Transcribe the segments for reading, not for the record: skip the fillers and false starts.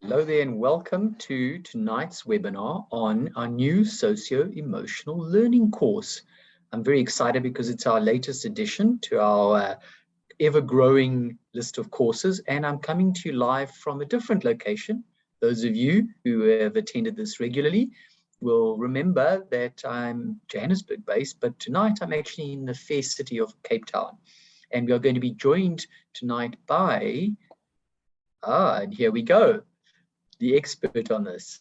Hello there and welcome to tonight's webinar on our new socio-emotional learning course. I'm very excited because it's our latest addition to our ever-growing list of courses, and I'm coming to you live from a different location. Those of you who have attended this regularly will remember that I'm Johannesburg based, but tonight I'm actually in the fair city of Cape Town, and we are going to be joined tonight by, and here we go, the expert on this.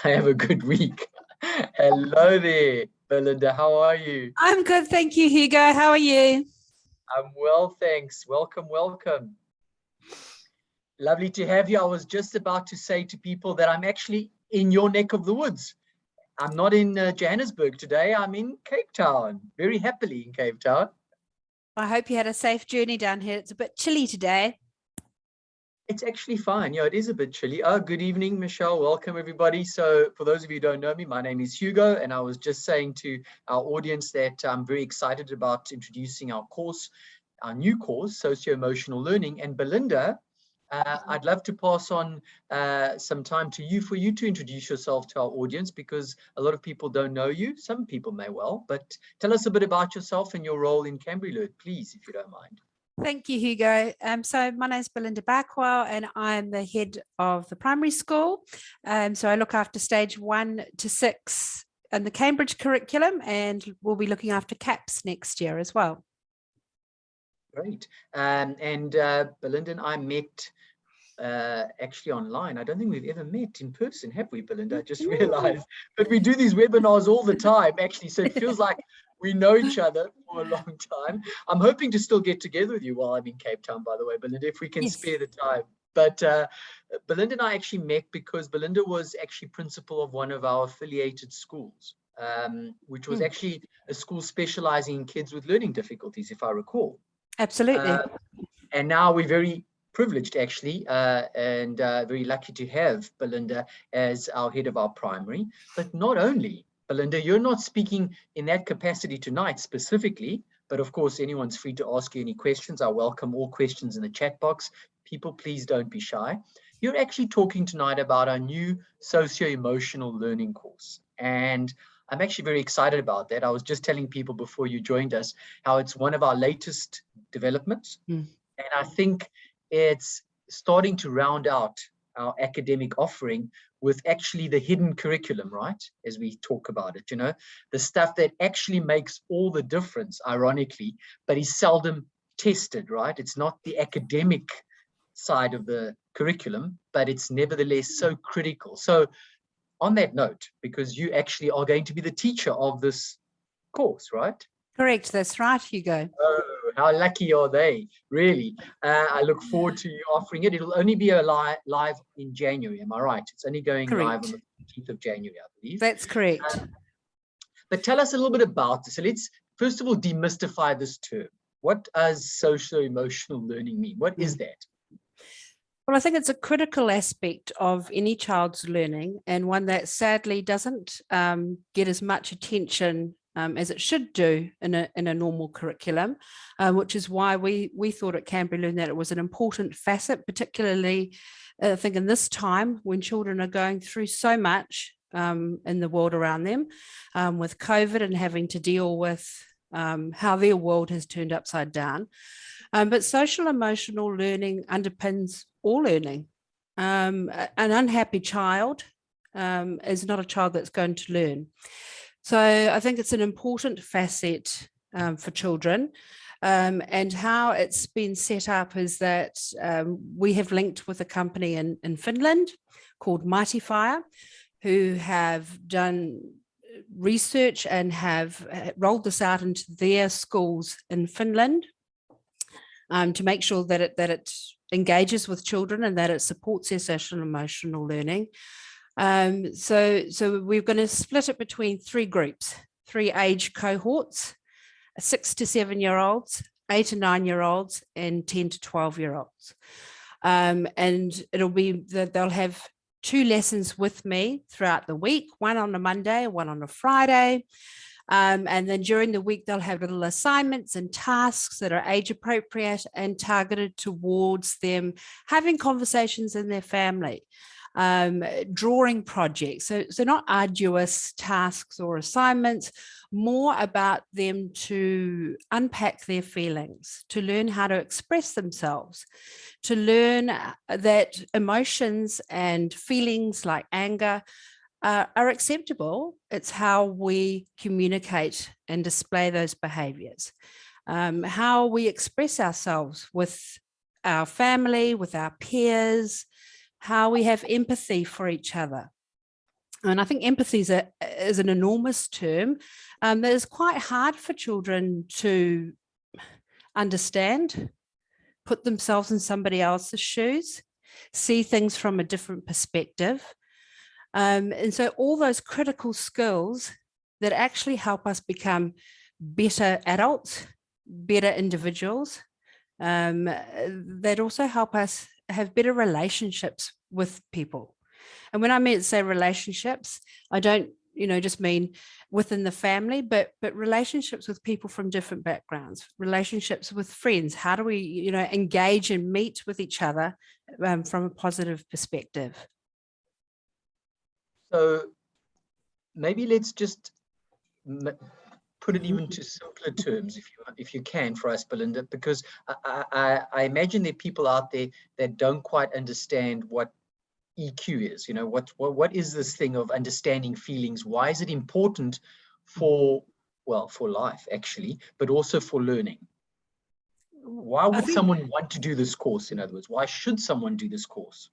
I have a good week. Hello there, Belinda. How are you? I'm good, thank you, Hugo. How are you? I'm well, thanks. Welcome, welcome. Lovely to have you. I was just about to say to people that I'm actually in your neck of the woods. I'm not in Johannesburg today. I'm in Cape Town, very happily in Cape Town. I hope you had a safe journey down here. It's a bit chilly today. It's actually fine. Yeah, it is a bit chilly. Oh, good evening, Michelle. Welcome, everybody. So for those of you who don't know me, my name is Hugo, and I was just saying to our audience that I'm very excited about introducing our course, our new course, Socio-Emotional Learning. And Belinda, I'd love to pass on some time to you for you to introduce yourself to our audience, because a lot of people don't know you. Some people may well, but tell us a bit about yourself and your role in CambriLearn, please, if you don't mind. Thank you, Hugo. So my name is Belinda Backwell, and I'm the head of the primary school. So I look after stage 1 to 6 in the Cambridge curriculum, and we'll be looking after CAPS next year as well. Great. And Belinda and I met actually online. I don't think we've ever met in person, have we, Belinda? I just realized. But we do these webinars all the time, actually, so it feels like we know each other for a long time. I'm hoping to still get together with you while I'm in Cape Town, by the way, Belinda, if we can spare the time. But Belinda and I actually met because Belinda was actually principal of one of our affiliated schools, which was actually a school specializing in kids with learning difficulties, if I recall. Absolutely. And now we're very privileged, actually, and very lucky to have Belinda as our head of our primary. But not only, Belinda, you're not speaking in that capacity tonight specifically, but of course, anyone's free to ask you any questions. I welcome all questions in the chat box. People, please don't be shy. You're actually talking tonight about our new socio-emotional learning course. And I'm actually very excited about that. I was just telling people before you joined us how it's one of our latest developments. And I think it's starting to round out our academic offering with actually the hidden curriculum, right? As we talk about it, you know, the stuff that actually makes all the difference, ironically, but is seldom tested, right? It's not the academic side of the curriculum, but it's nevertheless so critical. So on that note, because you actually are going to be the teacher of this course, right? Correct, that's right, Hugo. Oh, how lucky are they, really? I look forward to you offering it. It'll only be live in January, am I right? It's only going live on the 15th of January, I believe. That's correct. But tell us a little bit about this. So let's, first of all, demystify this term. What does socio-emotional learning mean? What is that? Well, I think it's a critical aspect of any child's learning, and one that sadly doesn't get as much attention as it should do in a normal curriculum, which is why we thought at CambriLearn that it was an important facet, particularly I think in this time when children are going through so much in the world around them, with COVID and having to deal with how their world has turned upside down. But social emotional learning underpins all learning. An unhappy child is not a child that's going to learn. So I think it's an important facet for children. And how it's been set up is that we have linked with a company in Finland called MightyFire, who have done research and have rolled this out into their schools in Finland to make sure that it engages with children and that it supports their social and emotional learning. So we're going to split it between 3 groups, 3 age cohorts: 6 to 7-year-olds, 8 to 9-year-olds, and 10 to 12-year-olds. And it'll be that they'll have 2 lessons with me throughout the week, one on a Monday, one on a Friday. And then during the week, they'll have little assignments and tasks that are age appropriate and targeted towards them having conversations in their family. drawing projects. So not arduous tasks or assignments, more about them to unpack their feelings, to learn how to express themselves, to learn that emotions and feelings like anger are acceptable. It's how we communicate and display those behaviors, how we express ourselves with our family, with our peers, how we have empathy for each other. And I think empathy is an enormous term that is quite hard for children to understand, put themselves in somebody else's shoes, see things from a different perspective. And so all those critical skills that actually help us become better adults, better individuals, that also help us have better relationships with people. And when I say relationships, I don't, just mean within the family, but relationships with people from different backgrounds, relationships with friends. How do we, engage and meet with each other from a positive perspective? So maybe let's just put it even to simpler terms, if you can, for us, Belinda, because I imagine there are people out there that don't quite understand what EQ is. What is this thing of understanding feelings? Why is it important for life actually, but also for learning? Why would someone want to do this course? In other words, why should someone do this course?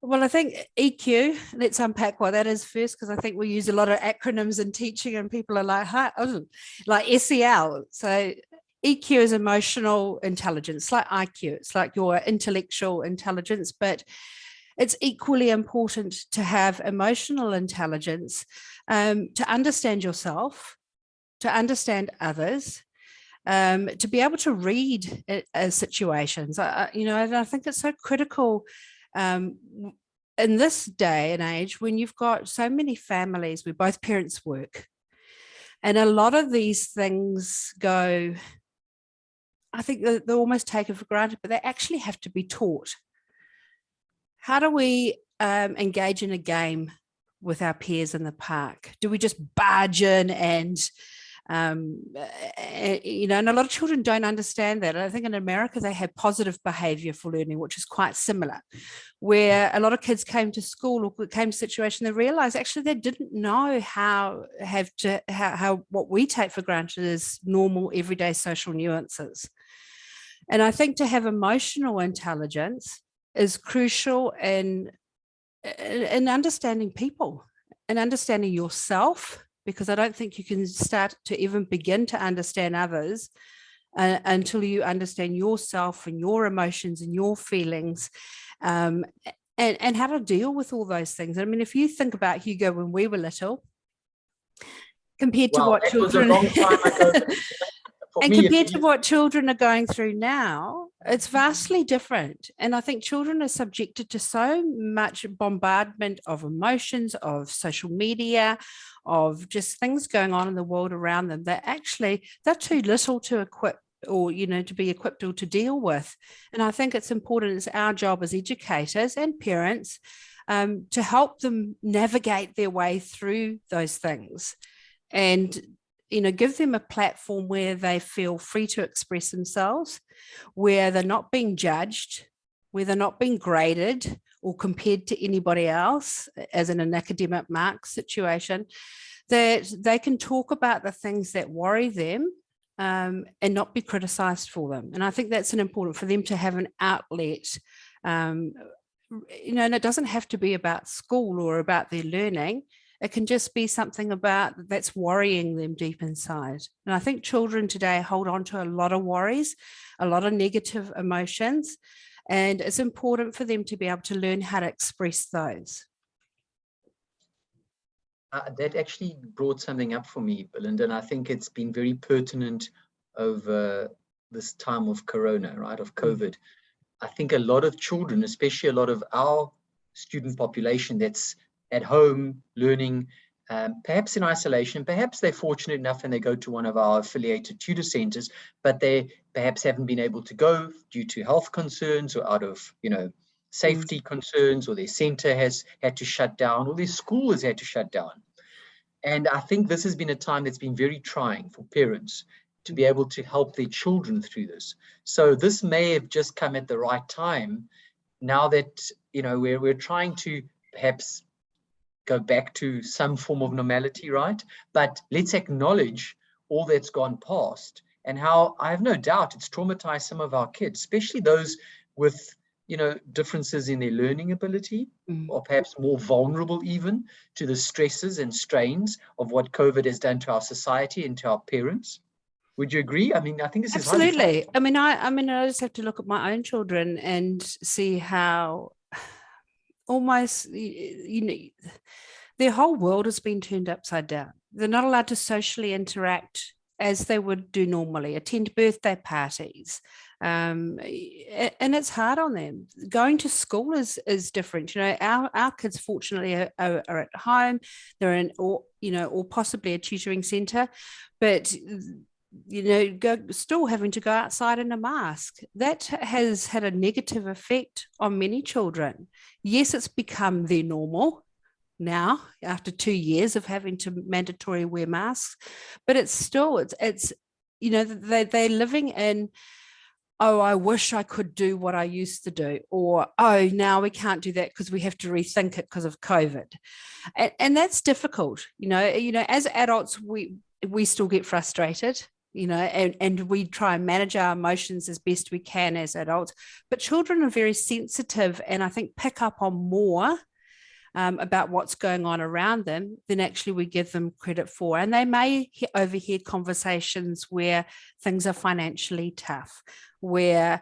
Well, I think EQ, let's unpack what that is first, because I think we use a lot of acronyms in teaching and people are like, like SEL. So EQ is emotional intelligence, like IQ. It's like your intellectual intelligence, but it's equally important to have emotional intelligence, to understand yourself, to understand others, to be able to read situations. And I think it's so critical in this day and age when you've got so many families where both parents work. And a lot of these things go, I think they're almost taken for granted, but they actually have to be taught. How do we engage in a game with our peers in the park? Do we just barge in and and a lot of children don't understand that. I think in America, they have positive behavior for learning, which is quite similar, where a lot of kids came to school or came to a situation, they realized actually they didn't know how what we take for granted is normal, everyday social nuances. And I think to have emotional intelligence is crucial in understanding people and understanding yourself, because I don't think you can start to even begin to understand others until you understand yourself and your emotions and your feelings, and how to deal with all those things. I mean, if you think about Hugo when we were little, compared to what children and compared to what children are going through now, it's vastly different. And I think children are subjected to so much bombardment of emotions, of social media, of just things going on in the world around them that actually they're too little to equip or, to be equipped or to deal with. And I think it's important, it's our job as educators and parents to help them navigate their way through those things and give them a platform where they feel free to express themselves, where they're not being judged, where they're not being graded or compared to anybody else, as in an academic mark situation, that they can talk about the things that worry them and not be criticized for them. And I think that's important for them to have an outlet. And it doesn't have to be about school or about their learning. It can just be something about that's worrying them deep inside. And I think children today hold on to a lot of worries, a lot of negative emotions, and it's important for them to be able to learn how to express those. That actually brought something up for me, Belinda, and I think it's been very pertinent over this time of Corona, right, of COVID. I think a lot of children, especially a lot of our student population that's at home learning, perhaps in isolation, perhaps they're fortunate enough and they go to one of our affiliated tutor centers, but they perhaps haven't been able to go due to health concerns or out of, safety concerns, or their center has had to shut down, or their school has had to shut down. And I think this has been a time that's been very trying for parents to be able to help their children through this. So this may have just come at the right time, now that, you know, we're trying to perhaps go back to some form of normality, right? But let's acknowledge all that's gone past, and how I have no doubt it's traumatized some of our kids, especially those with, you know, differences in their learning ability, or perhaps more vulnerable even to the stresses and strains of what COVID has done to our society and to our parents. Would you agree? I mean, I think this is absolutely. I mean, I just have to look at my own children and see how almost, you know, their whole world has been turned upside down. They're not allowed to socially interact as they would do normally, attend birthday parties. And it's hard on them. Going to school is different. You know, our kids fortunately are at home. They're in, or, you know, or possibly a tutoring centre, but, you know, still having to go outside in a mask. That has had a negative effect on many children. Yes, it's become their normal now after 2 years of having to mandatory wear masks, but it's still, it's you know, they're living in, oh, I wish I could do what I used to do, or, oh, now we can't do that because we have to rethink it because of COVID. And that's difficult. You know, as adults, we still get frustrated, you know, and we try and manage our emotions as best we can as adults, but children are very sensitive, and I think pick up on more about what's going on around them than actually we give them credit for. And they may overhear conversations where things are financially tough, where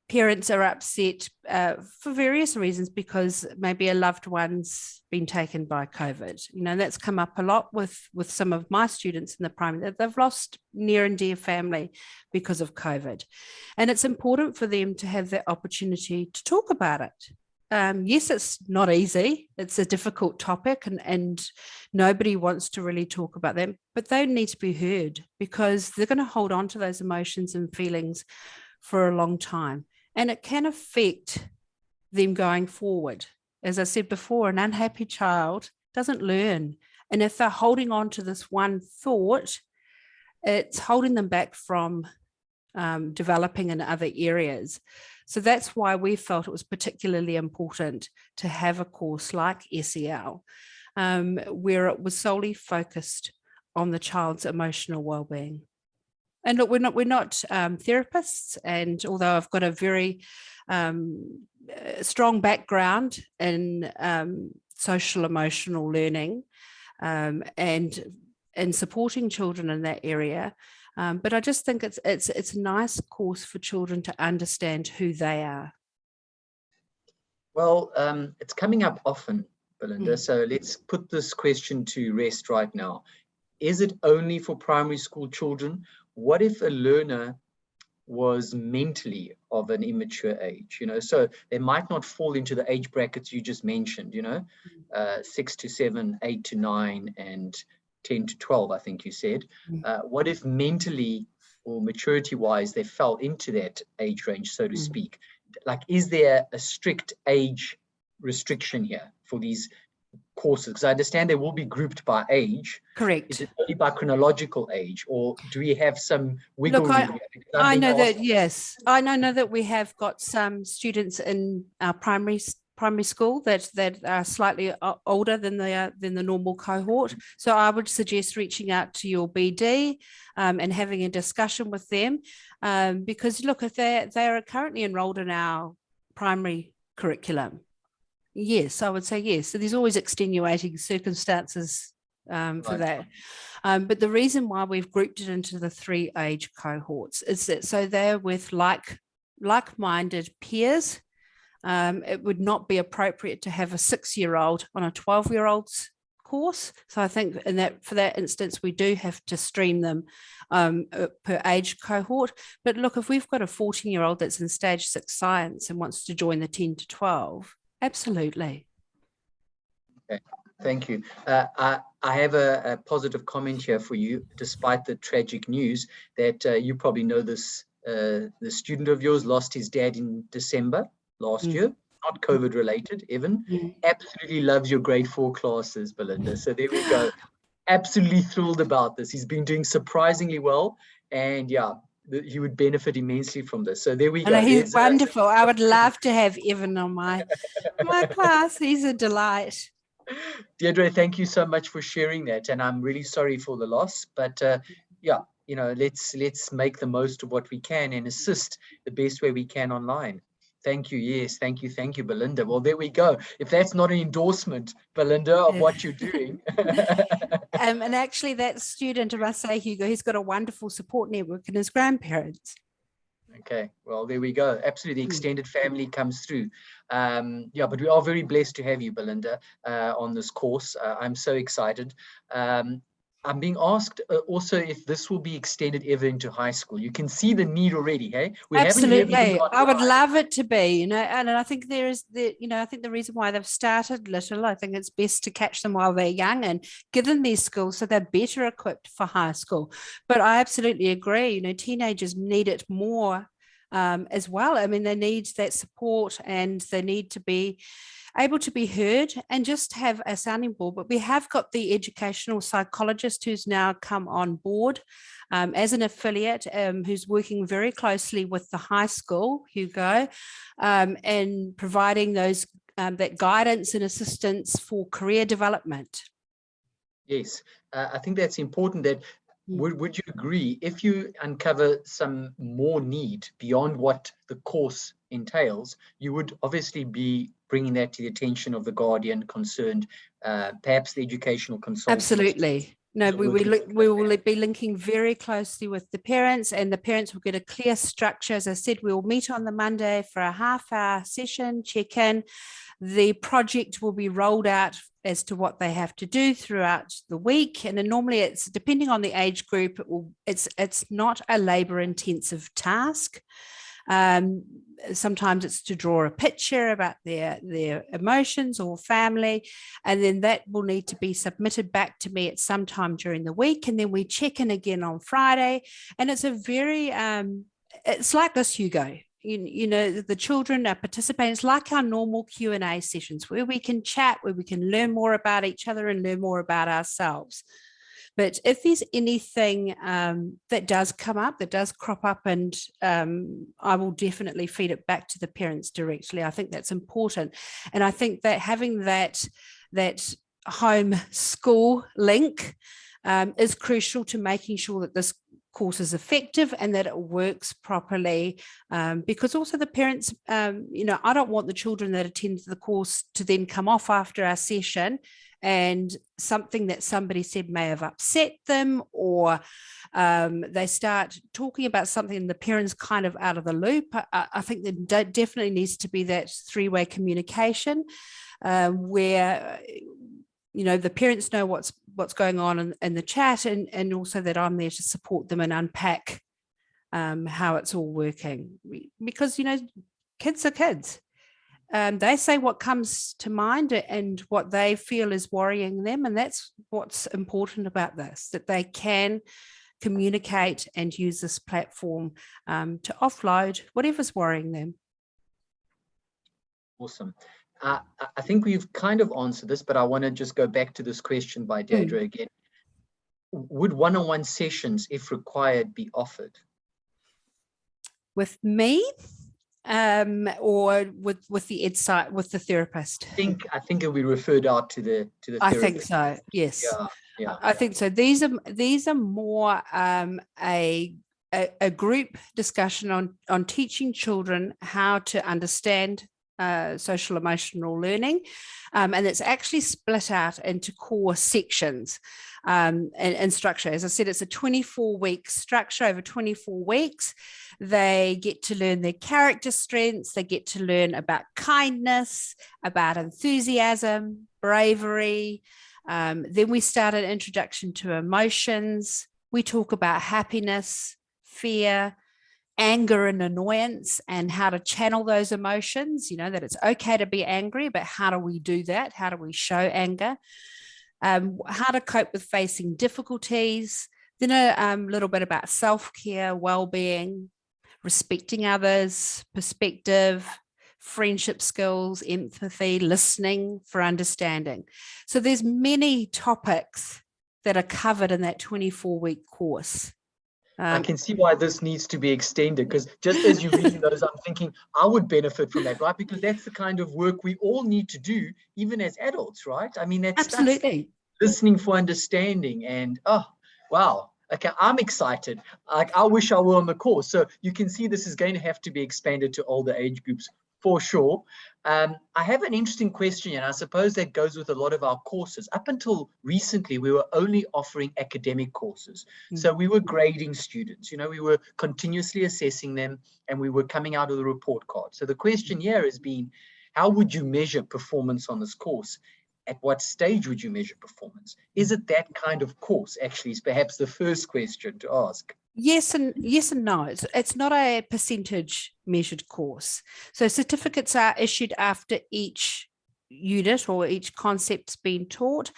parents are upset for various reasons, because maybe a loved one's been taken by COVID. You know, that's come up a lot with some of my students in the primary, that they've lost near and dear family because of COVID. And it's important for them to have that opportunity to talk about it. Yes, it's not easy. It's a difficult topic, and nobody wants to really talk about them, but they need to be heard, because they're going to hold on to those emotions and feelings for a long time. And it can affect them going forward. As I said before, an unhappy child doesn't learn. And if they're holding on to this one thought, it's holding them back from developing in other areas. So that's why we felt it was particularly important to have a course like SEL, where it was solely focused on the child's emotional well-being. And look, we're not therapists, and although I've got a very strong background in social emotional learning and supporting children in that area, but I just think it's a nice course for children to understand who they are. Well, it's coming up often, Belinda, so let's put this question to rest right now. Is it only for primary school children? What if a learner was mentally of an immature age, you know, so they might not fall into the age brackets you just mentioned, you know, 6 to 7, 8 to 9, and 10 to 12, I think you said. What if mentally or maturity wise they fell into that age range, so to speak? Like, is there a strict age restriction here for these courses? Because I understand they will be grouped by age. Correct. Is it only by chronological age, or do we have some wiggle room? I know that, yes. I know that we have got some students in our primary school that are slightly older than the normal cohort. So I would suggest reaching out to your BD and having a discussion with them, because look, if they are currently enrolled in our primary curriculum, yes, I would say yes. So there's always extenuating circumstances for that. But the reason why we've grouped it into the 3 age cohorts is that so they're with like-minded peers. It would not be appropriate to have a 6-year-old on a 12-year-old's course. So I think for that instance, we do have to stream them per age cohort. But look, if we've got a 14-year-old that's in stage 6 science and wants to join the 10 to 12, absolutely. Okay, thank you. I have a positive comment here for you, despite the tragic news that you probably know this. The student of yours lost his dad in December last year, not COVID related, Evan. Absolutely loves your grade 4 classes, Belinda. So there we go. Absolutely thrilled about this. He's been doing surprisingly well, and yeah, he would benefit immensely from this. So there we go. And he's wonderful. I would love to have Evan on my class. He's a delight. Deirdre, thank you so much for sharing that, and I'm really sorry for the loss, but yeah, you know, let's make the most of what we can and assist the best way we can online. Thank you. Yes, thank you, Belinda. Well, there we go. If that's not an endorsement, Belinda, of what you're doing. And actually, that student, I must say, Hugo, he's got a wonderful support network in his grandparents. Okay, well, there we go. Absolutely, the extended family comes through. Yeah, but we are very blessed to have you, Belinda, on this course. I'm so excited. I'm being asked also if this will be extended ever into high school. You can see the need already, hey? Absolutely, I would love it to be, you know, and I think there is I think the reason why they've started little, I think it's best to catch them while they're young and give them these skills so they're better equipped for high school. But I absolutely agree, you know, teenagers need it more as well. I mean, they need that support and they need to be able to be heard and just have a sounding board. But we have got the educational psychologist who's now come on board as an affiliate, who's working very closely with the high school, Hugo, and providing those that guidance and assistance for career development. Yes, I think that's important. That would you agree, if you uncover some more need beyond what the course entails, you would obviously be bringing that to the attention of the guardian concerned, perhaps the educational consultant? Absolutely. No, we will be linking very closely with the parents, and the parents will get a clear structure. As I said, we'll meet on the Monday for a half-hour session, check in. The project will be rolled out as to what they have to do throughout the week. And then normally it's, depending on the age group, it's not a labor-intensive task. Sometimes it's to draw a picture about their emotions or family, and then that will need to be submitted back to me at some time during the week, and then we check in again on Friday. And it's a very it's like this, Hugo. You know, the children are participating. It's like our normal Q&A sessions where we can chat, where we can learn more about each other and learn more about ourselves. But if there's anything that does come up, that does crop up, and I will definitely feed it back to the parents directly. I think that's important. And I think that having that home school link is crucial to making sure that this course is effective and that it works properly, because also the parents, you know, I don't want the children that attend the course to then come off after our session and something that somebody said may have upset them, or they start talking about something and the parents kind of out of the loop. I think there definitely needs to be that three-way communication where, you know, the parents know what's going on in the chat, and also that I'm there to support them and unpack how it's all working. Because, you know, kids are kids. They say what comes to mind and what they feel is worrying them. And that's what's important about this, that they can communicate and use this platform to offload whatever's worrying them. Awesome. I think we've kind of answered this, but I want to just go back to this question by Deirdre again. Would one-on-one sessions, if required, be offered? With me? Or with the ed site, with the therapist? I think it'll be referred out to the therapist. I think so, yes. Yeah, I think so. These are more a group discussion on teaching children how to understand social emotional learning, and it's actually split out into core sections and structure. As I said, it's a 24-week structure over 24 weeks. They get to learn their character strengths. They get to learn about kindness, about enthusiasm, bravery. Then we start an introduction to emotions. We talk about happiness, fear, anger and annoyance, and how to channel those emotions. You know, that it's okay to be angry, but how do we do that? How do we show anger? How to cope with facing difficulties. Then a little bit about self-care, well-being, respecting others, perspective, friendship skills, empathy, listening, for understanding. So there's many topics that are covered in that 24-week course. I can see why this needs to be extended, because just as you're reading those, I'm thinking I would benefit from that, right? Because that's the kind of work we all need to do, even as adults, right? I mean, that's absolutely listening for understanding. And oh, wow. Okay, I'm excited. I wish I were on the course. So you can see this is going to have to be expanded to older age groups for sure. I have an interesting question, and I suppose that goes with a lot of our courses. Up until recently, we were only offering academic courses. So we were grading students, we were continuously assessing them, and we were coming out of the report card. So the question here has been, how would you measure performance on this course? At what stage would you measure performance? Is it that kind of course, actually, is perhaps the first question to ask. Yes and no. It's not a percentage measured course. So certificates are issued after each unit or each concept's been taught.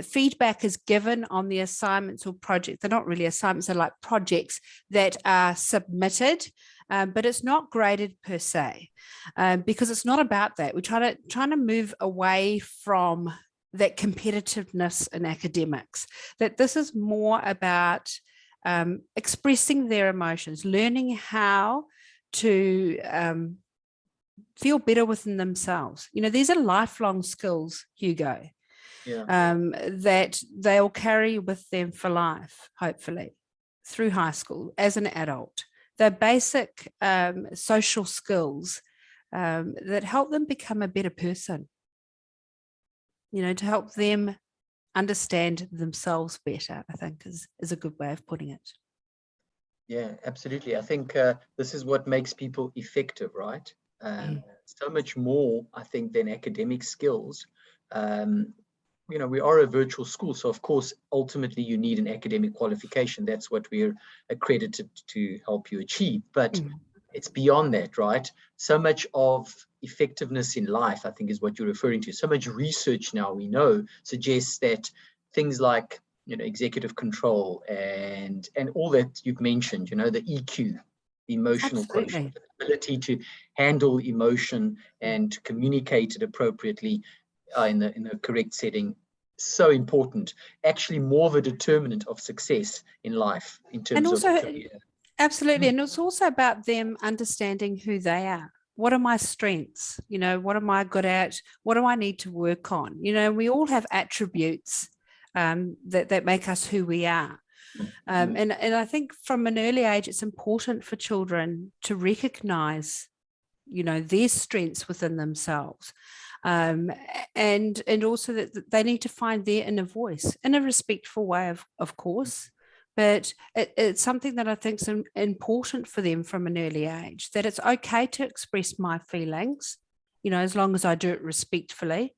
Feedback is given on the assignments or projects. They're not really assignments, they're like projects that are submitted, but it's not graded per se, because it's not about that. We're trying to move away from that competitiveness in academics, that this is more about expressing their emotions, learning how to feel better within themselves. These are lifelong skills, Hugo, that they'll carry with them for life, hopefully, through high school as an adult. They're basic social skills that help them become a better person, to help them understand themselves better, I think is a good way of putting it. Yeah, absolutely. I think this is what makes people effective, right? So much more, I think, than academic skills. We are a virtual school, so of course, ultimately you need an academic qualification. That's what we're accredited to help you achieve. But it's beyond that, right? So much of effectiveness in life, I think, is what you're referring to. So much research now, we know, suggests that things like executive control and all that you've mentioned, the EQ, the emotional quotient, the ability to handle emotion and to communicate it appropriately in the correct setting, so important. Actually, more of a determinant of success in life in terms of career. Absolutely. And it's also about them understanding who they are. What are my strengths? What am I good at? What do I need to work on? We all have attributes that make us who we are. And I think from an early age, it's important for children to recognize, their strengths within themselves. And also that they need to find their inner voice in a respectful way, of course. But it's something that I think is important for them from an early age, that it's okay to express my feelings, as long as I do it respectfully,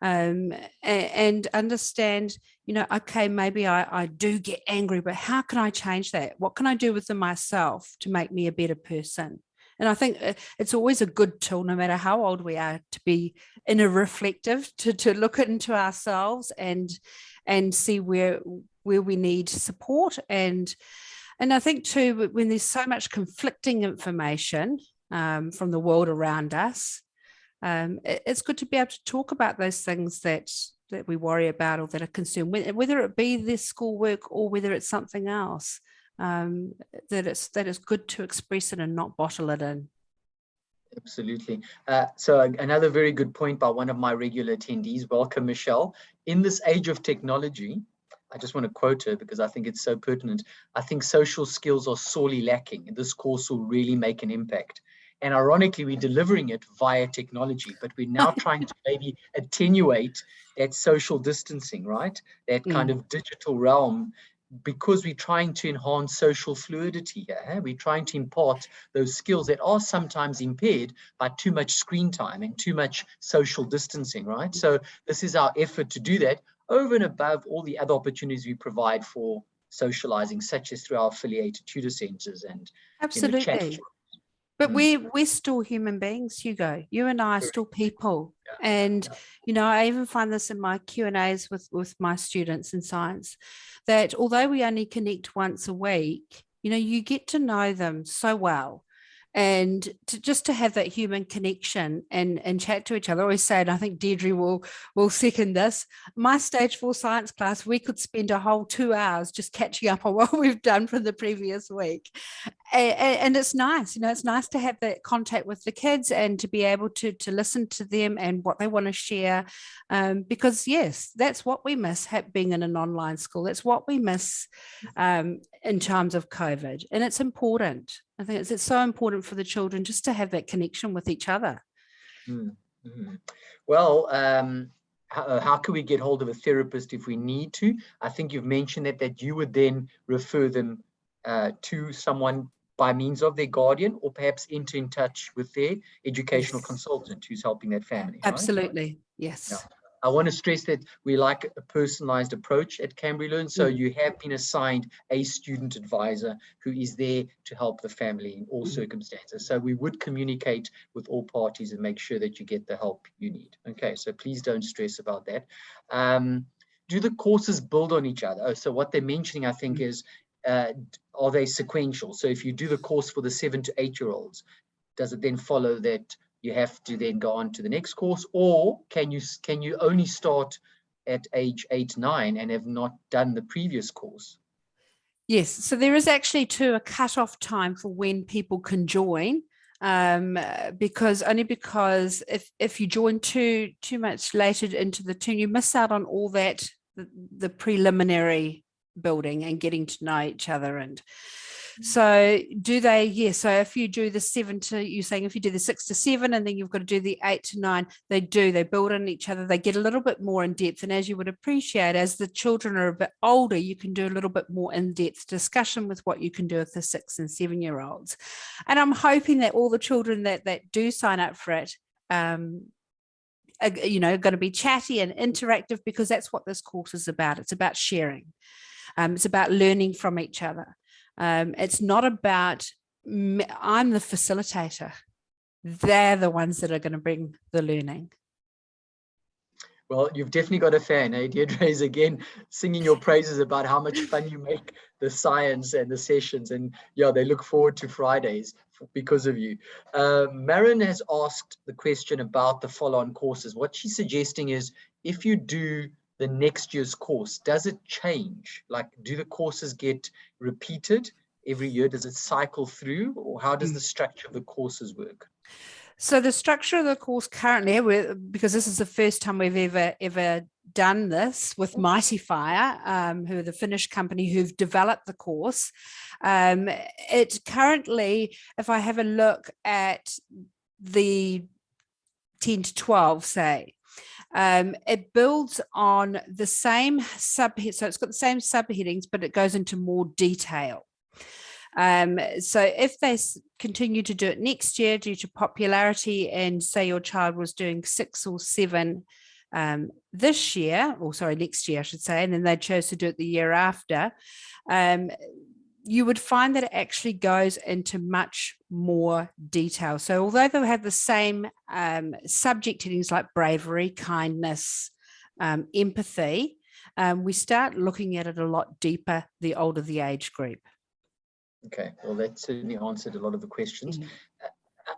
and understand, okay, maybe I do get angry, but how can I change that? What can I do within myself to make me a better person? And I think it's always a good tool, no matter how old we are, to be inner reflective, to look into ourselves and see where we need support. And I think too, when there's so much conflicting information from the world around us, it's good to be able to talk about those things that we worry about or that are concerned, whether it be this schoolwork or whether it's something else. That it's good to express it and not bottle it in. Absolutely. So another very good point by one of my regular attendees. Welcome, Michelle. In this age of technology, I just want to quote her because I think it's so pertinent. I think social skills are sorely lacking, and this course will really make an impact. And ironically, we're delivering it via technology, but we're now trying to maybe attenuate that social distancing, right? That kind of digital realm, because we're trying to enhance social fluidity here. We're trying to impart those skills that are sometimes impaired by too much screen time and too much social distancing, right? So this is our effort to do that over and above all the other opportunities we provide for socializing, such as through our affiliated tutor centers and absolutely. But we're still human beings, Hugo. You and I are still people. And, I even find this in my Q&As with my students in science, that although we only connect once a week, you get to know them so well. and just to have that human connection and chat to each other. I always say, and I think Deirdre will second this, my stage 4 science class, we could spend a whole 2 hours just catching up on what we've done from the previous week. And it's nice, it's nice to have that contact with the kids and to be able to listen to them and what they want to share, because yes, that's what we miss being in an online school. That's what we miss in terms of COVID, and it's important. I think it's so important for the children just to have that connection with each other. Mm-hmm. Well, how can we get hold of a therapist if we need to? I think you've mentioned that you would then refer them to someone by means of their guardian, or perhaps enter in touch with their educational consultant who's helping that family. Absolutely, right? yes. Yeah. I want to stress that we like a personalized approach at CambriLearn. So you have been assigned a student advisor who is there to help the family in all circumstances. So we would communicate with all parties and make sure that you get the help you need. Okay, so please don't stress about that. Do the courses build on each other? So what they're mentioning, I think, is are they sequential? So if you do the course for the 7 to 8-year-olds, does it then follow that you have to then go on to the next course, or can you only start at age 8, 9 and have not done the previous course? Yes, so there is actually a cut-off time for when people can join, because if you join too much later into the term, you miss out on all that, the preliminary building and getting to know each other. And so so if you do the 7 to, you're saying if you do the 6 to 7 and then you've got to do the 8 to 9, they build on each other, they get a little bit more in depth. And as you would appreciate, as the children are a bit older, you can do a little bit more in-depth discussion with what you can do with the 6 and 7-year-olds. And I'm hoping that all the children that do sign up for it are going to be chatty and interactive, because that's what this course is about. It's about sharing. It's about learning from each other. It's not about, I'm the facilitator. They're the ones that are going to bring the learning. Well, you've definitely got a fan, eh? Deirdre is again singing your praises about how much fun you make the science and the sessions. And yeah, they look forward to Fridays because of you. Marin has asked the question about the follow-on courses. What she's suggesting is, if you do the next year's course, does it change? Like, do the courses get repeated every year? Does it cycle through, or how does the structure of the courses work? So the structure of the course currently, because this is the first time we've ever done this with MightyFire, who are the Finnish company who've developed the course. It currently, if I have a look at the 10 to 12, say, it builds on the same subhead, so it's got the same subheadings, but it goes into more detail. So if they continue to do it next year due to popularity, and say your child was doing 6 or 7 this year, or sorry, next year I should say, and then they chose to do it the year after, you would find that it actually goes into much more detail. So although they'll have the same subject headings like bravery, kindness, empathy, we start looking at it a lot deeper the older the age group. Okay, well, that certainly answered a lot of the questions.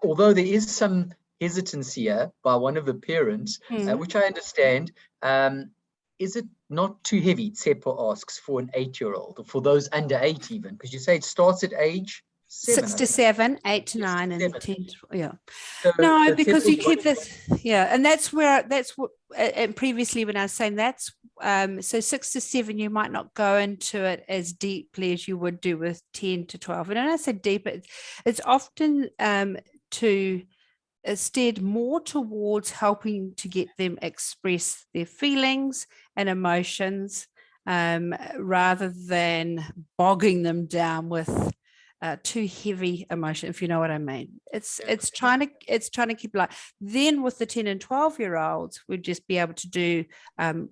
Although there is some hesitancy here by one of the parents, which I understand, is it not too heavy, Tsepo asks, for an 8-year-old, or for those under 8 even? Because you say it starts at age 7. 6 to 7, 8 to 9, and 10 to, yeah. So no, because you keep this, and that's what, and previously when I was saying that's, so 6 to 7, you might not go into it as deeply as you would do with 10 to 12. And when I say deeper, it's often steered more towards helping to get them express their feelings and emotions, rather than bogging them down with too heavy emotion, if you know what I mean. It's trying to keep light. Then with the 10 and 12-year-olds, we'd just be able to do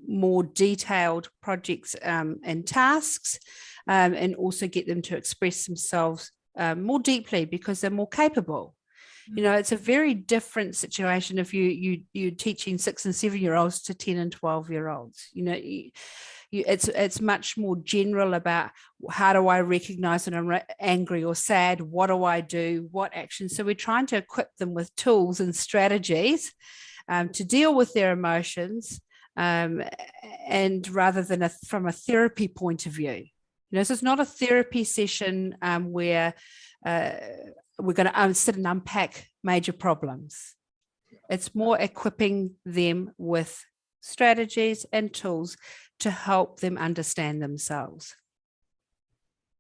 more detailed projects and tasks, and also get them to express themselves more deeply, because they're more capable. It's a very different situation if you're teaching 6 and 7-year-olds to 10 and 12-year-olds. It's much more general about how do I recognize when I'm angry or sad? What do I do? What actions? So we're trying to equip them with tools and strategies to deal with their emotions, and rather than from a therapy point of view. So it's not a therapy session where we're going to sit and unpack major problems. It's more equipping them with strategies and tools to help them understand themselves.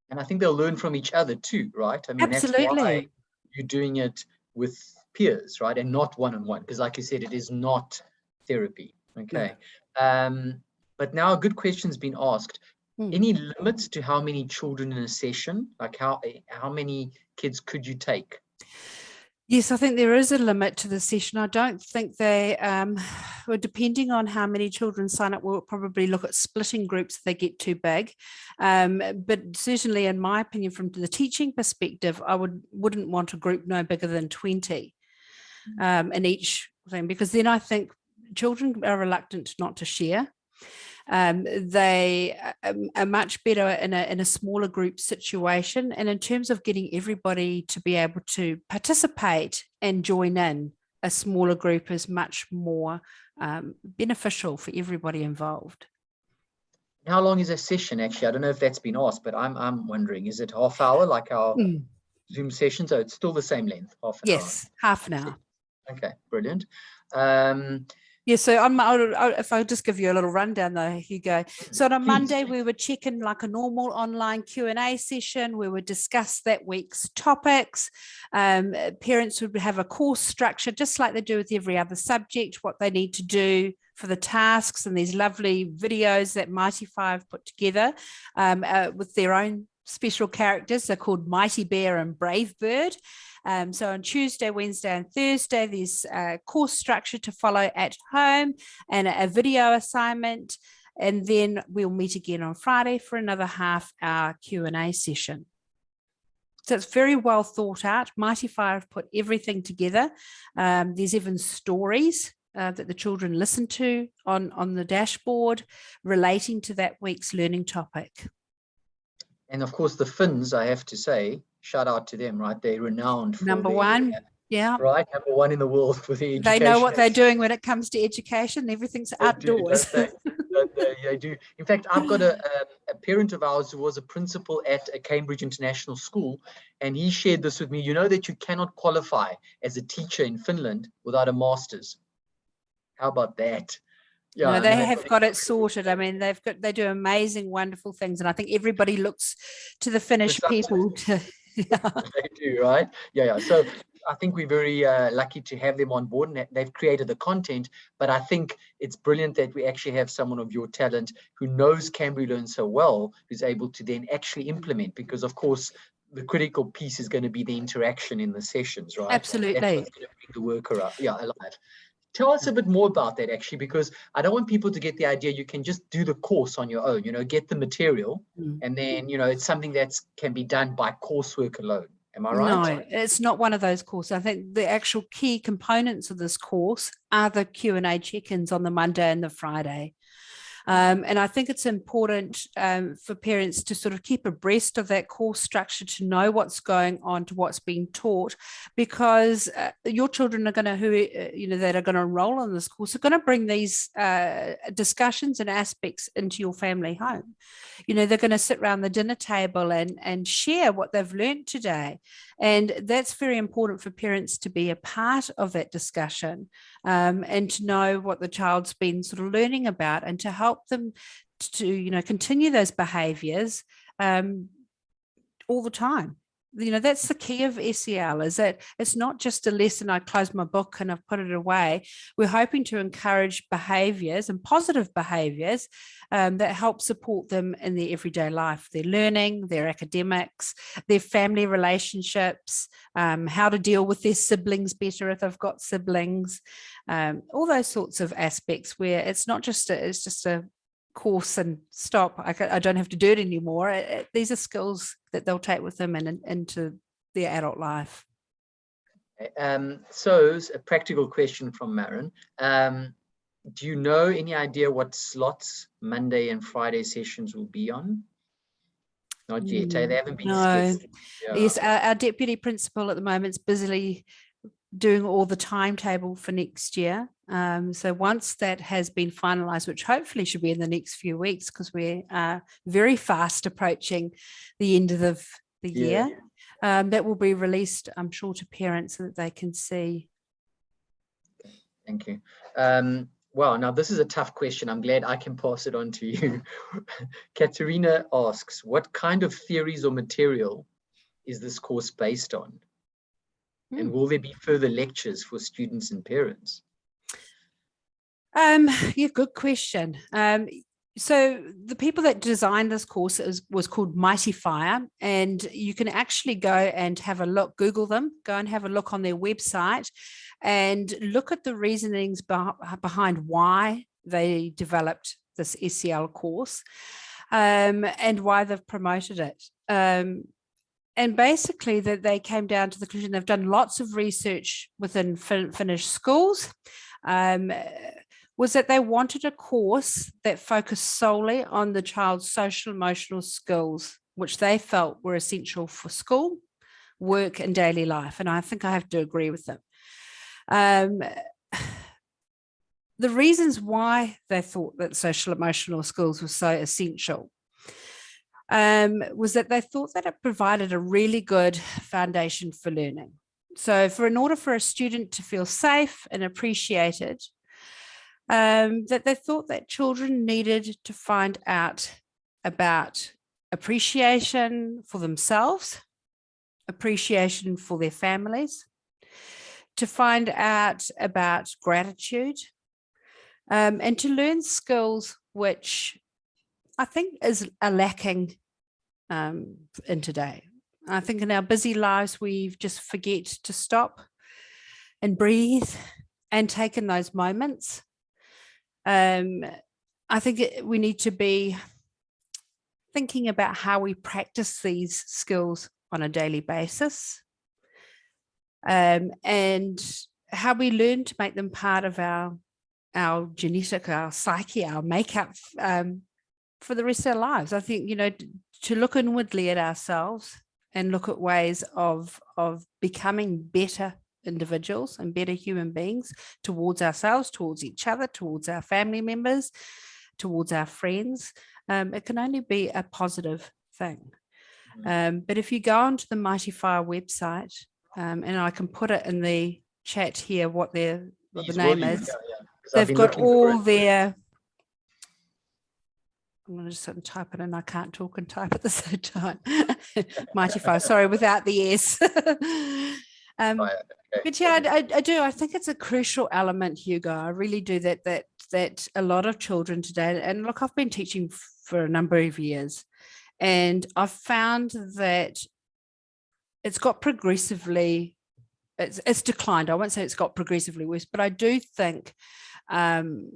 And I think they'll learn from each other too, right? I mean, Absolutely. That's why you're doing it with peers, right? And not one-on-one, because like you said, it is not therapy. Okay. No. But now a good question's been asked. Any limits to how many children in a session? Like how many kids could you take? Yes, I think there is a limit to the session. I don't think they, well, depending on how many children sign up, we'll probably look at splitting groups if they get too big. But certainly, in my opinion, from the teaching perspective, I wouldn't want a group no bigger than 20 in each thing, because then I think children are reluctant not to share. They are much better in a smaller group situation, and in terms of getting everybody to be able to participate and join in, a smaller group is much more beneficial for everybody involved. How long is a session actually? I don't know if that's been asked, but I'm wondering, is it half hour like our Zoom sessions? So it's still the same length, half an hour? Yes, half an hour. Okay, brilliant. Yeah, so if I just give you a little rundown though, Hugo. So on a Monday, we would check in like a normal online Q&A session. We would discuss that week's topics. Parents would have a course structure, just like they do with every other subject, what they need to do for the tasks, and these lovely videos that MightyFire have put together with their own special characters. They're called Mighty Bear and Brave Bird. So on Tuesday, Wednesday, and Thursday, there's a course structure to follow at home and a video assignment. And then we'll meet again on Friday for another half-hour Q&A session. So it's very well thought out. MightyFire have put everything together. There's even stories that the children listen to on the dashboard relating to that week's learning topic. And of course, the Finns, I have to say, shout out to them, right? They're renowned for number one. Yeah. Right. Number one in the world for the education. They know what they're doing when it comes to education. Everything's outdoors. They do. In fact, I've got a parent of ours who was a principal at a Cambridge International School, and he shared this with me. You know that you cannot qualify as a teacher in Finland without a master's. How about that? Yeah, no, they have got it sorted. I mean, they do amazing, wonderful things, and I think everybody looks to the Finnish people to. Yeah. They do, right? Yeah. So I think we're very lucky to have them on board, and they've created the content. But I think it's brilliant that we actually have someone of your talent who knows CambriLearn so well, who's able to then actually implement. Because of course, the critical piece is going to be the interaction in the sessions, right? Absolutely. That's what's going to bring the worker up. Yeah, alive. Tell us a bit more about that, actually, because I don't want people to get the idea you can just do the course on your own, get the material, and then, it's something that can be done by coursework alone. Am I right? No, it's not one of those courses. I think the actual key components of this course are the Q&A check-ins on the Monday and the Friday. And I think it's important for parents to sort of keep abreast of that course structure, to know what's going on, to what's being taught, because your children are going to, that are going to enroll in this course, are going to bring these discussions and aspects into your family home. They're going to sit around the dinner table and share what they've learned today. And that's very important for parents to be a part of that discussion and to know what the child's been sort of learning about, and to help them to, continue those behaviours all the time. That's the key of SEL, is that it's not just a lesson, I close my book and I've put it away. We're hoping to encourage behaviours and positive behaviours that help support them in their everyday life, their learning, their academics, their family relationships, how to deal with their siblings better if they've got siblings, all those sorts of aspects where it's not just it's just a course and stop. I don't have to do it anymore. These are skills that they'll take with them and into their adult life. So a practical question from Maren. Do you know any idea what slots Monday and Friday sessions will be on? Not yet. They haven't been No. scheduled. Yeah. Yes, our deputy principal at the moment is busily doing all the timetable for next year. So once that has been finalised, which hopefully should be in the next few weeks, because we are very fast approaching the end of the year, that will be released, I'm sure, to parents so that they can see. Thank you. Wow, now this is a tough question. I'm glad I can pass it on to you. Katerina asks, what kind of theories or material is this course based on? And will there be further lectures for students and parents? Yeah, good question. So the people that designed this course was called MightyFire, and you can actually go and have a look, Google them, go and have a look on their website and look at the reasonings behind why they developed this SEL course, and why they've promoted it. And basically that they came down to the conclusion, they've done lots of research within Finnish schools, was that they wanted a course that focused solely on the child's social emotional skills, which they felt were essential for school, work and daily life. And I think I have to agree with them. The reasons why they thought that social emotional skills were so essential was that they thought that it provided a really good foundation for learning. So in order for a student to feel safe and appreciated, that they thought that children needed to find out about appreciation for themselves, appreciation for their families, to find out about gratitude, and to learn skills which I think are lacking in today. I think in our busy lives, we just forget to stop and breathe and take in those moments. I think we need to be thinking about how we practice these skills on a daily basis, and how we learn to make them part of our genetic, our psyche, our makeup for the rest of our lives. I think, to look inwardly at ourselves and look at ways of becoming better individuals and better human beings towards ourselves, towards each other, towards our family members, towards our friends. It can only be a positive thing. But if you go onto the MightyFire website, and I can put it in the chat here what the name is, they've got all their, I'm going to just type it in. I can't talk and type at the same time. MightyFire, sorry, without the S. But yeah, I do. I think it's a crucial element, Hugo. I really do, that a lot of children today, and look, I've been teaching for a number of years, and I've found that it's got progressively, it's declined. I won't say it's got progressively worse, but I do think in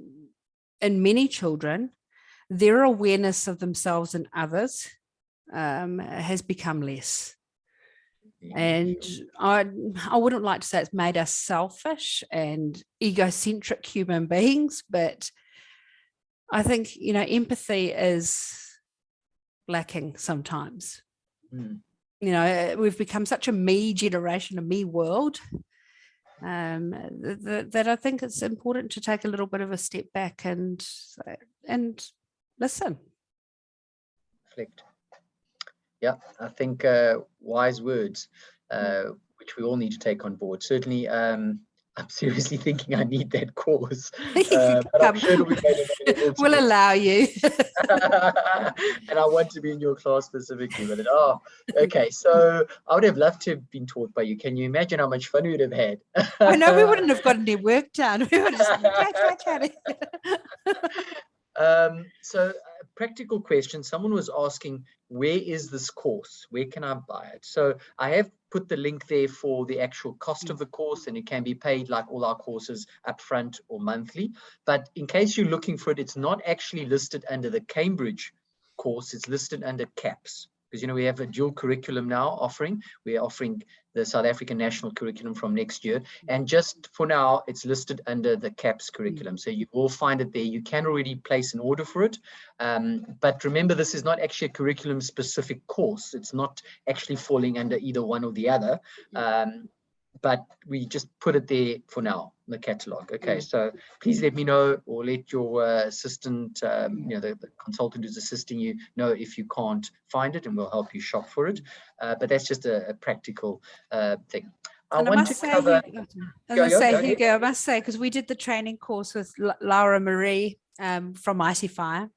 many children, their awareness of themselves and others has become less. And I wouldn't like to say it's made us selfish and egocentric human beings, but I think, empathy is lacking sometimes. We've become such a me generation, a me world, that I think it's important to take a little bit of a step back and listen. Reflect. Yeah, I think wise words, which we all need to take on board. Certainly, I'm seriously thinking I need that course. But I'm sure it'll be made available to we'll me. allow you. And I want to be in your class specifically with it. Oh, okay. So I would have loved to have been taught by you. Can you imagine how much fun we would have had? I know we wouldn't have gotten any work done. We would have just chatting. So practical question, someone was asking, where is this course? Where can I buy it? So I have put the link there for the actual cost of the course, and it can be paid like all our courses upfront or monthly. But in case you're looking for it, it's not actually listed under the Cambridge course, it's listed under CAPS. because, you know, we have a dual curriculum now offering. We are offering the South African national curriculum from next year. And just for now, it's listed under the CAPS curriculum. So you will find it there. You can already place an order for it. But remember, this is not actually a curriculum specific course. It's not actually falling under either one or the other. But we just put it there for now, the catalog. Okay, so please let me know, or let your assistant, you know, the consultant who's assisting you, know if you can't find it, and we'll help you shop for it. But that's just a practical thing. I want to cover. Hugo, I must say, because we did the training course with Laura Marie from MightyFire.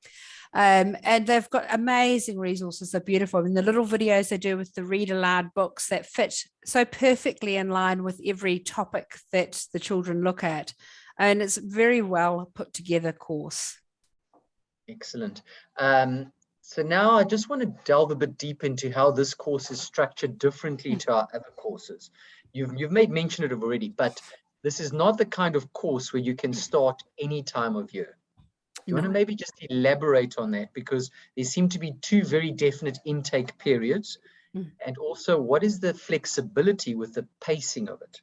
And they've got amazing resources. They're beautiful. I mean, the little videos they do with the read aloud books that fit so perfectly in line with every topic that the children look at. And it's a very well put together course. Excellent. So now I just want to delve a bit deep into how this course is structured differently to our other courses. You've made mention of it already, but this is not the kind of course where you can start any time of year. You want to maybe just elaborate on that, because there seem to be two very definite intake periods, and also what is the flexibility with the pacing of it?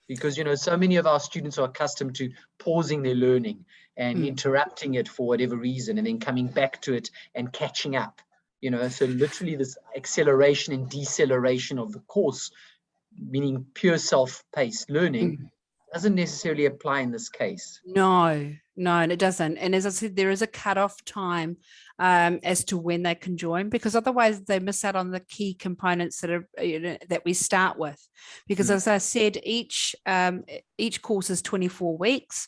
Because, you know, so many of our students are accustomed to pausing their learning and interrupting it for whatever reason, and then coming back to it and catching up, you know. So literally this acceleration and deceleration of the course, meaning pure self-paced learning, doesn't necessarily apply in this case. No, and it doesn't. And as I said, there is a cutoff time as to when they can join, because otherwise they miss out on the key components that are, you know, that we start with. Because as I said, each course is 24 weeks,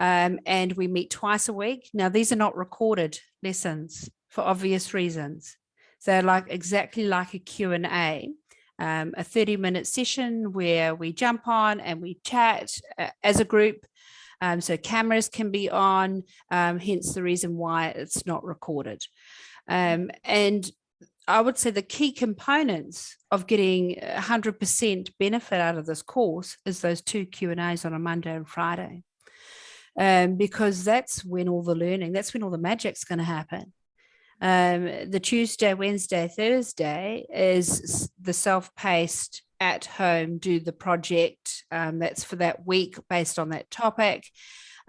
and we meet twice a week. Now, these are not recorded lessons for obvious reasons. They're exactly like a Q&A. A 30-minute session where we jump on and we chat as a group, so cameras can be on, hence the reason why it's not recorded. And I would say the key components of getting 100% benefit out of this course is those 2 Q&As on a Monday and Friday, because that's when all the learning, that's when all the magic's going to happen. The Tuesday, Wednesday, Thursday is the self-paced at home, do the project, that's for that week based on that topic.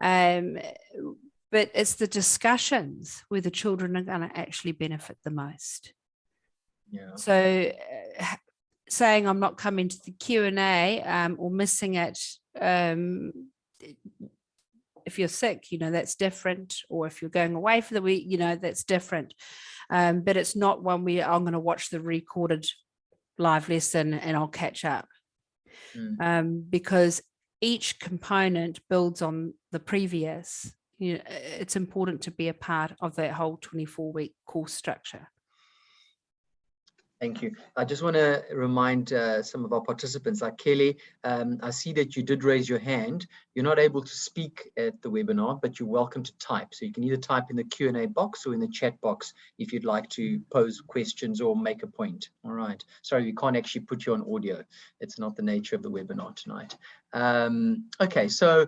But it's the discussions where the children are going to actually benefit the most. Yeah. So saying I'm not coming to the Q&A or missing it, if you're sick, you know, that's different. Or if you're going away for the week, you know, that's different. But it's not one where I'm going to watch the recorded live lesson and I'll catch up. Because each component builds on the previous. You know, it's important to be a part of that whole 24-week course structure. Thank you. I just want to remind some of our participants, like Kelly, I see that you did raise your hand. You're not able to speak at the webinar, but you're welcome to type. So you can either type in the Q&A box or in the chat box if you'd like to pose questions or make a point. All right. Sorry, we can't actually put you on audio. It's not the nature of the webinar tonight. Okay, so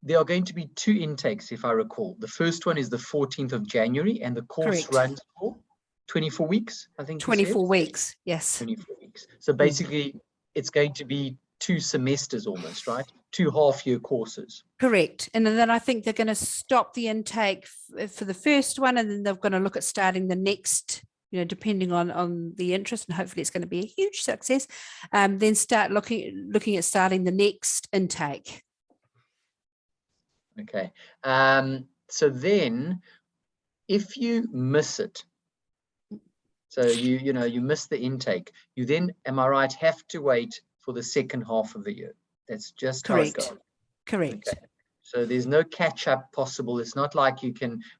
there are going to be 2 intakes, if I recall. The first one is the 14th of January, and the course runs for 24 weeks, I think. 24 weeks, yes. 24 weeks. So basically, it's going to be 2 semesters almost, right? 2 half-year courses. Correct. And then I think they're going to stop the intake for the first one, and then they're going to look at starting the next, you know, depending on the interest, and hopefully it's going to be a huge success. Then start looking at starting the next intake. Okay. So then, if you miss it, so you miss the intake, you then, am I right, have to wait for the second half of the year. That's just how it goes. Correct. Okay. So there's no catch up possible. It's not like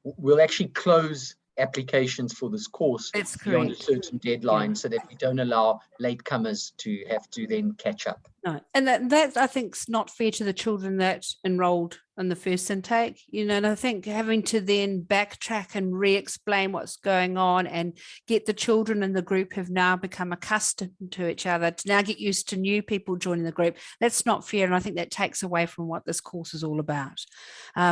we'll actually close applications for this course beyond a certain deadline, so that we don't allow latecomers to have to then catch up. No, and that I think is not fair to the children that enrolled in the first intake, and I think having to then backtrack and re-explain what's going on and get the children in the group who've now become accustomed to each other to now get used to new people joining the group, that's not fair. And I think that takes away from what this course is all about,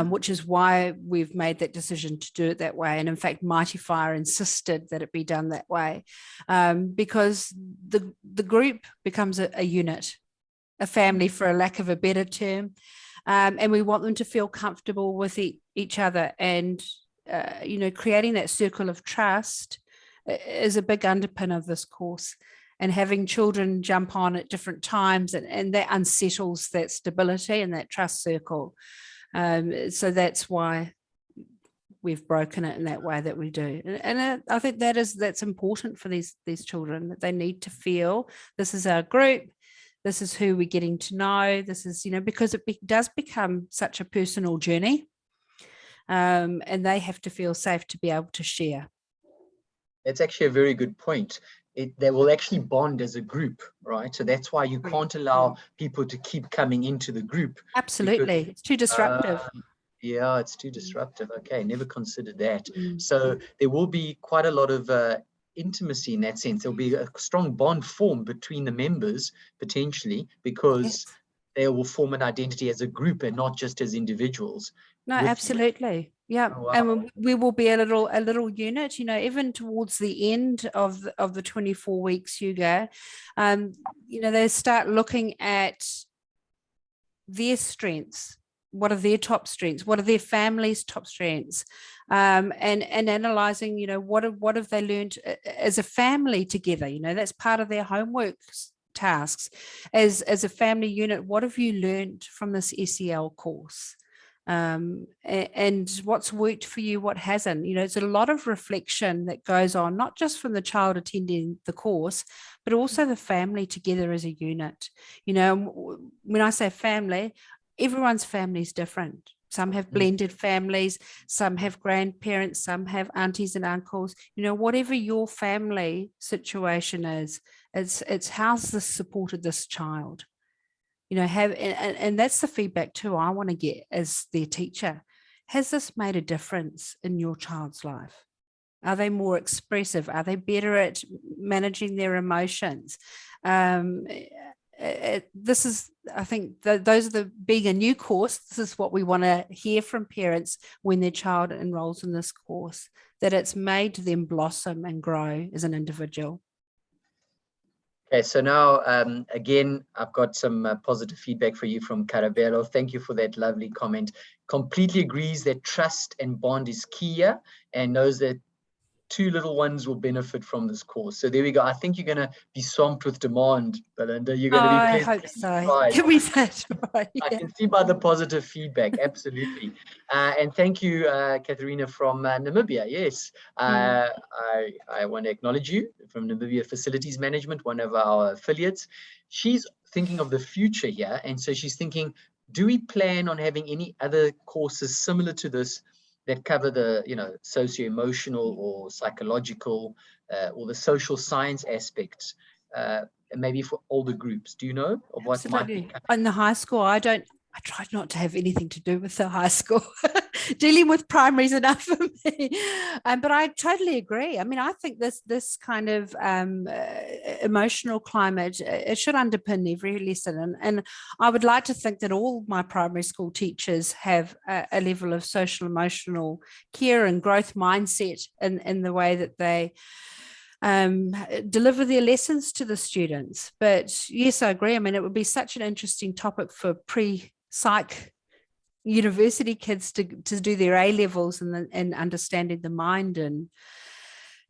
which is why we've made that decision to do it that way. And in fact, MightyFire insisted that it be done that way, because the group becomes a unit, a family, for a lack of a better term, and we want them to feel comfortable with each other. And creating that circle of trust is a big underpin of this course. And having children jump on at different times, and that unsettles that stability and that trust circle. So that's why we've broken it in that way that we do. And I think that's important for these children, that they need to feel this is our group. This is who we're getting to know. This is, because it does become such a personal journey, and they have to feel safe to be able to share. That's actually a very good point. They will actually bond as a group, right? So that's why you can't allow people to keep coming into the group. Absolutely. It's too disruptive. Yeah, it's too disruptive. Okay, never considered that. So there will be quite a lot of intimacy in that sense. There'll be a strong bond formed between the members, potentially, because they will form an identity as a group and not just as individuals. No, absolutely. Yeah. Oh, wow. And we will be a little unit, even towards the end of the 24 weeks, Hugo. They start looking at their strengths. What are their top strengths? What are their family's top strengths? And analysing, what have they learned as a family together? That's part of their homework tasks. As a family unit, what have you learned from this SEL course? And what's worked for you, what hasn't? It's a lot of reflection that goes on, not just from the child attending the course, but also the family together as a unit. When I say family, everyone's family is different. Some have blended families, some have grandparents, some have aunties and uncles. Whatever your family situation is, it's how's this supported this child? And that's the feedback too I want to get as their teacher. Has this made a difference in your child's life? Are they more expressive? Are they better at managing their emotions? This is, I think, those are being a new course. This is what we want to hear from parents when their child enrolls in this course, that it's made them blossom and grow as an individual. Okay, so now, again, I've got some positive feedback for you from Carabello. Thank you for that lovely comment. Completely agrees that trust and bond is key here, and knows that 2 little ones will benefit from this course. So there we go. I think you're going to be swamped with demand, Belinda. You're going to be I hope so. Can we say it right? I can see by the positive feedback. Absolutely. And thank you, Katharina from Namibia. Yes, I want to acknowledge you from Namibia Facilities Management, one of our affiliates. She's thinking of the future here. And so she's thinking, do we plan on having any other courses similar to this that cover the, socio-emotional or psychological or the social science aspects, maybe for older groups? Do you know of what might be? In the high school, I tried not to have anything to do with the high school. Dealing with primary is enough for me. But I totally agree. I mean, I think this kind of emotional climate, it should underpin every lesson. And I would like to think that all my primary school teachers have a level of social emotional care and growth mindset in the way that they deliver their lessons to the students. But yes, I agree. I mean, it would be such an interesting topic for pre-psych university kids to do their A-levels and understanding the mind and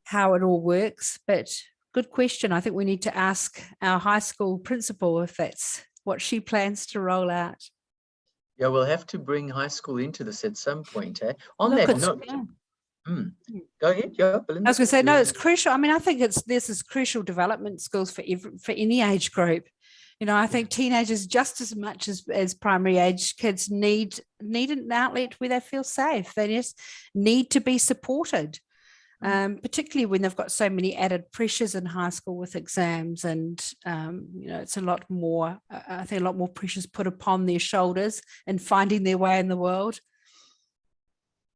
how it all works. But good question. I think we need to ask our high school principal if that's what she plans to roll out. Yeah, we'll have to bring high school into this at some point. On that note, go ahead, Belinda. I was going to say, no, it's crucial. I mean, I think this is crucial development skills for any age group. I think teenagers just as much as primary age kids need an outlet where they feel safe. They just need to be supported. particularly when they've got so many added pressures in high school with exams, and it's a lot more, I think a lot more pressures put upon their shoulders in finding their way in the world.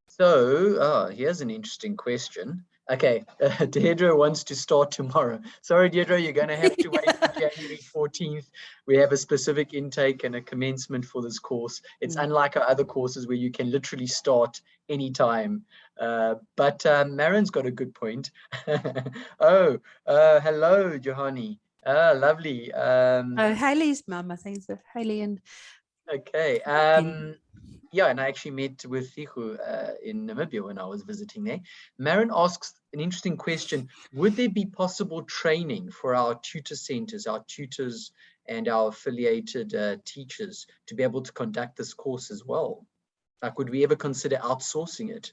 So here's an interesting question. Okay, Deirdre wants to start tomorrow. Sorry, Deirdre, you're going to have to wait for January 14th. We have a specific intake and a commencement for this course. It's unlike our other courses where you can literally start anytime. But Marin's got a good point. Hello, Johanny. Lovely. Hayley's mum, I think, so Hayley and... Okay. Yeah, and I actually met with Tihu in Namibia when I was visiting there. Marin asks an interesting question. Would there be possible training for our tutor centers, our tutors and our affiliated teachers to be able to conduct this course as well? Like, would we ever consider outsourcing it?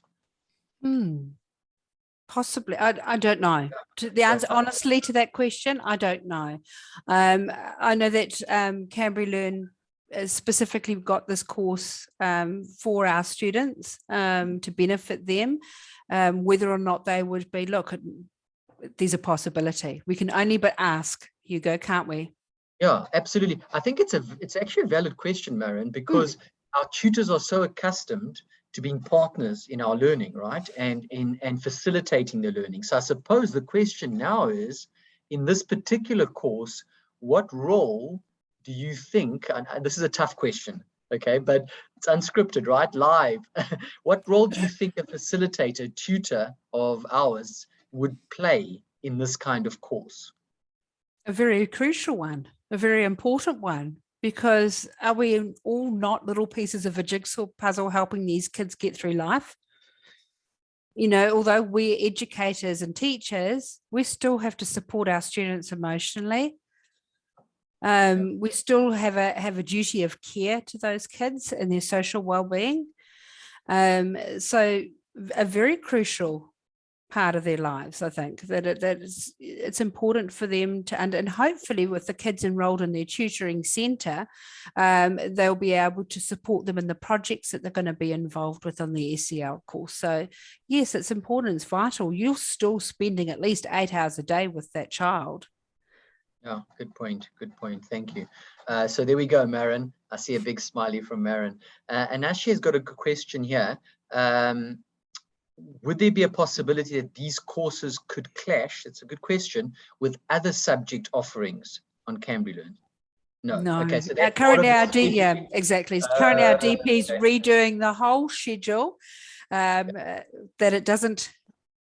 Possibly. I don't know. The answer, honestly, to that question, I don't know. I know that CambriLearn specifically got this course for our students to benefit them. Whether or not they would be, look, there's a possibility. We can only but ask, Hugo, can't we? Yeah, absolutely. I think it's actually a valid question, Marin, because our tutors are so accustomed to being partners in our learning, right? And facilitating the learning. So I suppose the question now is, in this particular course, what role do you think, and this is a tough question, okay, but it's unscripted, right? Live. What role do you think a facilitator, tutor of ours would play in this kind of course? A very crucial one, a very important one, because are we all not little pieces of a jigsaw puzzle helping these kids get through life? Although we're educators and teachers, we still have to support our students emotionally. We still have a duty of care to those kids and their social well-being. So a very crucial part of their lives, I think, that it's important for them to, and hopefully with the kids enrolled in their tutoring centre, they'll be able to support them in the projects that they're going to be involved with on the SEL course. So yes, it's important, it's vital. You're still spending at least 8 hours a day with that child. Yeah, good point. Good point. Thank you. So there we go, Marin. I see a big smiley from Marin. And Ashi has got a good question here. Would there be a possibility that these courses could clash? It's a good question, with other subject offerings on CambriLearn. No. Okay. So currently our exactly. Currently our DP's redoing the whole schedule, that it doesn't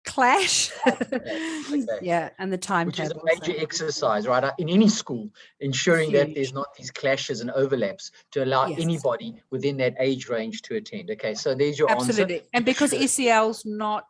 clash. Okay. Yeah, and the timetable, which is a major exercise, right, in any school, ensuring that there's not these clashes and overlaps to allow anybody within that age range to attend. Okay, so there's your answer. And because SEL's not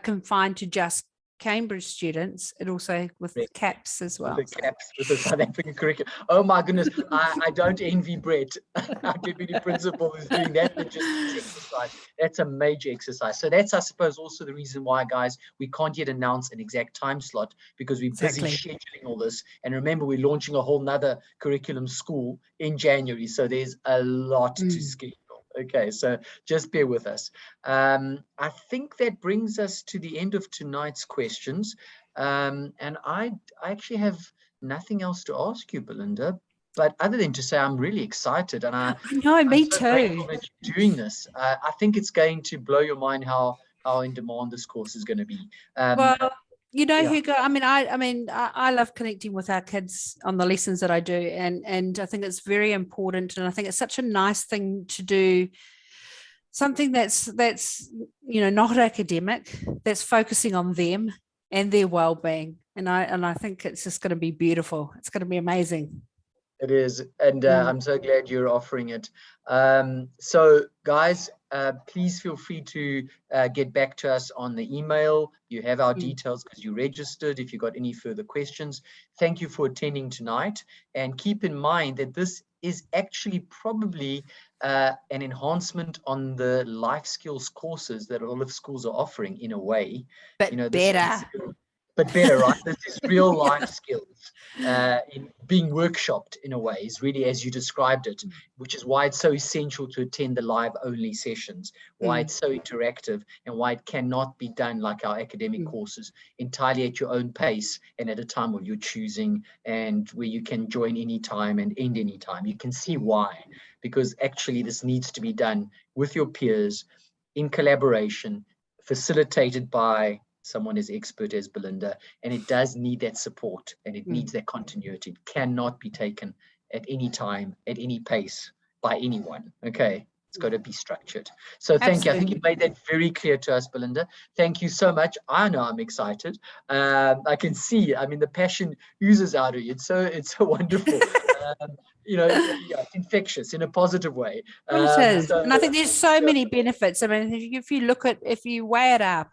confined to just Cambridge students, it also with the CAPS as well. With the CAPS, with the South African curriculum. Oh my goodness, I don't envy Brett, our deputy principal, who's doing that logistics exercise. That's a major exercise. So that's, I suppose, also the reason why, guys, we can't yet announce an exact time slot, because we're busy scheduling all this. And remember, we're launching a whole nother curriculum school in January. So there's a lot to schedule. Okay, so just bear with us. I think that brings us to the end of tonight's questions. And I actually have nothing else to ask you, Belinda, but other than to say I'm really excited. And I know, me too. That you're doing this. I think it's going to blow your mind how in demand this course is going to be. Hugo, I love connecting with our kids on the lessons that I do, and I think it's very important, and I think it's such a nice thing to do, something that's not academic, that's focusing on them and their well-being, and I think it's just going to be beautiful. It's going to be amazing. It is, and I'm so glad you're offering it. So guys, please feel free to get back to us on the email. You have our details because you registered if you've got any further questions. Thank you for attending tonight, and keep in mind that this is actually probably an enhancement on the life skills courses that a lot of schools are offering in a way. But better. but better, right? This is real life skills in being workshopped in a way, is really as you described it, which is why it's so essential to attend the live only sessions, why it's so interactive, and why it cannot be done like our academic courses, entirely at your own pace and at a time of your choosing, and where you can join anytime and end anytime. You can see why, because actually this needs to be done with your peers in collaboration, facilitated by someone as expert as Belinda, and it does need that support, and it needs that continuity. It cannot be taken at any time, at any pace, by anyone. Okay, it's got to be structured. So thank you. I think you made that very clear to us, Belinda. Thank you so much. I know I'm excited. I can see, I mean, the passion oozes out of you. It's so wonderful. You know, yeah, it's infectious in a positive way. Well, it is. And I think there's so many benefits. I mean, if you weigh it up,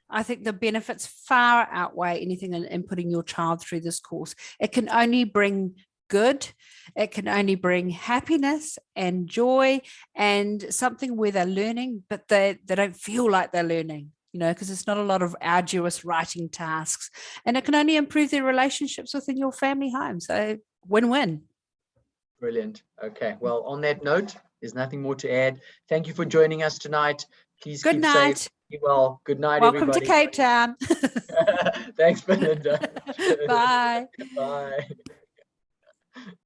I think the benefits far outweigh anything in putting your child through this course. It can only bring good. It can only bring happiness and joy and something where they're learning, but they don't feel like they're learning, you know, because it's not a lot of arduous writing tasks, and it can only improve their relationships within your family home. So win-win. Brilliant. Okay. Well, on that note, there's nothing more to add. Thank you for joining us tonight. Please keep safe. Be well. Good night, Welcome everybody. to Cape Town. Thanks, Belinda. Bye. Bye.